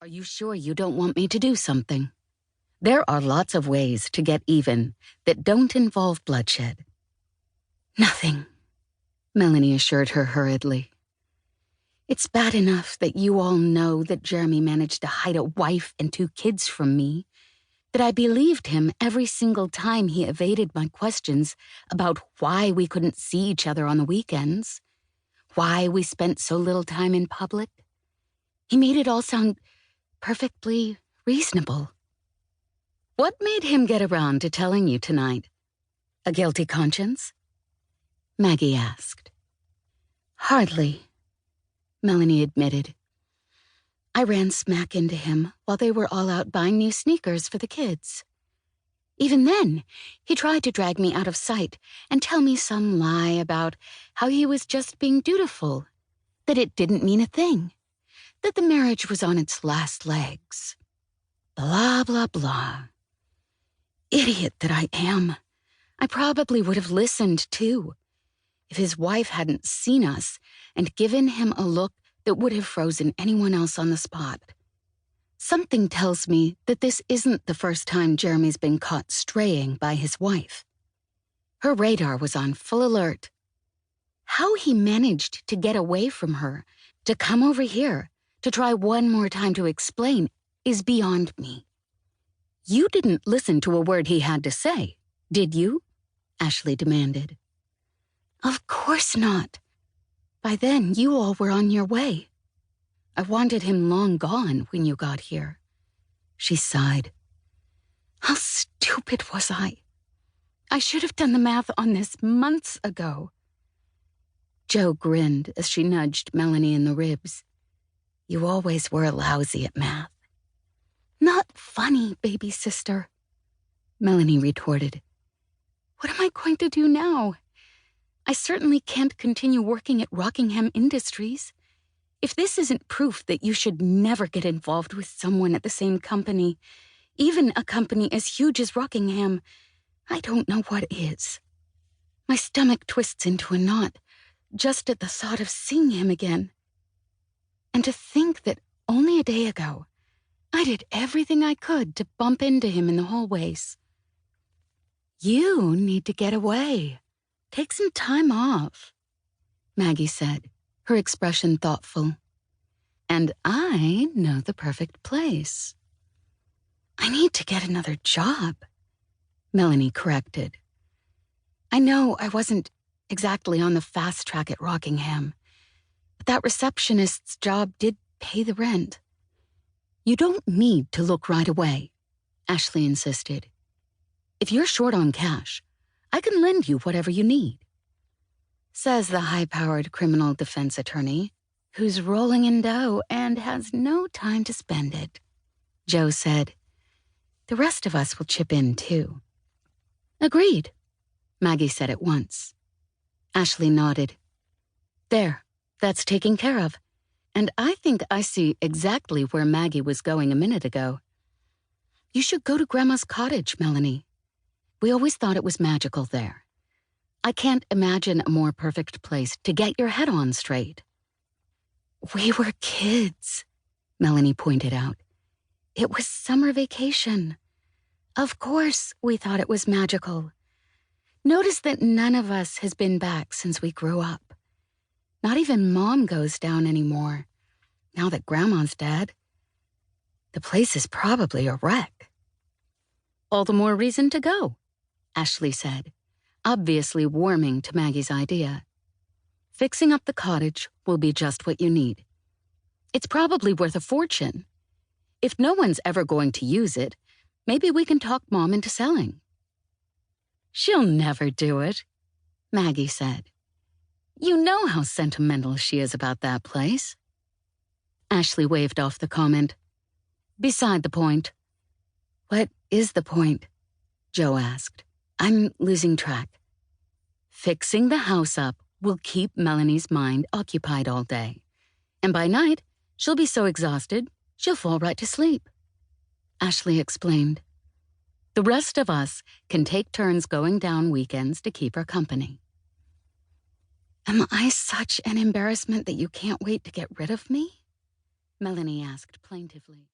Are you sure you don't want me to do something? There are lots of ways to get even that don't involve bloodshed. Nothing, Melanie assured her hurriedly. It's bad enough that you all know that Jeremy managed to hide a wife and 2 kids from me, that I believed him every single time he evaded my questions about why we couldn't see each other on the weekends, why we spent so little time in public. He made it all sound perfectly reasonable. What made him get around to telling you tonight? A guilty conscience? Maggie asked. Hardly, Melanie admitted. I ran smack into him while they were all out buying new sneakers for the kids. Even then, he tried to drag me out of sight and tell me some lie about how he was just being dutiful, that it didn't mean a thing, that the marriage was on its last legs. Blah, blah, blah. Idiot that I am. I probably would have listened, too, if his wife hadn't seen us and given him a look that would have frozen anyone else on the spot. Something tells me that this isn't the first time Jeremy's been caught straying by his wife. Her radar was on full alert. How he managed to get away from her, to come over here, to try one more time to explain, is beyond me. You didn't listen to a word he had to say, did you? Ashley demanded. Of course not. By then, you all were on your way. I wanted him long gone when you got here. She sighed. How stupid was I? I should have done the math on this months ago. Jo grinned as she nudged Melanie in the ribs. You always were lousy at math. Not funny, baby sister, Melanie retorted. What am I going to do now? I certainly can't continue working at Rockingham Industries. If this isn't proof that you should never get involved with someone at the same company, even a company as huge as Rockingham, I don't know what is. My stomach twists into a knot just at the thought of seeing him again. And to think that only a day ago, I did everything I could to bump into him in the hallways. You need to get away. Take some time off, Maggie said, her expression thoughtful. And I know the perfect place. I need to get another job, Melanie corrected. I know I wasn't exactly on the fast track at Rockingham, but that receptionist's job did pay the rent. You don't need to look right away, Ashley insisted. If you're short on cash, I can lend you whatever you need. Says the high-powered criminal defense attorney, who's rolling in dough and has no time to spend it. Jo said, the rest of us will chip in, too. Agreed, Maggie said at once. Ashley nodded. There, that's taken care of. And I think I see exactly where Maggie was going a minute ago. You should go to Grandma's cottage, Melanie. We always thought it was magical there. I can't imagine a more perfect place to get your head on straight. We were kids, Melanie pointed out. It was summer vacation. Of course we thought it was magical. Notice that none of us has been back since we grew up. Not even Mom goes down anymore, now that Grandma's dead. The place is probably a wreck. All the more reason to go, Ashley said, obviously warming to Maggie's idea. Fixing up the cottage will be just what you need. It's probably worth a fortune. If no one's ever going to use it, maybe we can talk Mom into selling. She'll never do it, Maggie said. You know how sentimental she is about that place. Ashley waved off the comment. Beside the point. What is the point? Jo asked. I'm losing track. Fixing the house up will keep Melanie's mind occupied all day. And by night, she'll be so exhausted, she'll fall right to sleep. Ashley explained. The rest of us can take turns going down weekends to keep her company. Am I such an embarrassment that you can't wait to get rid of me? Melanie asked plaintively.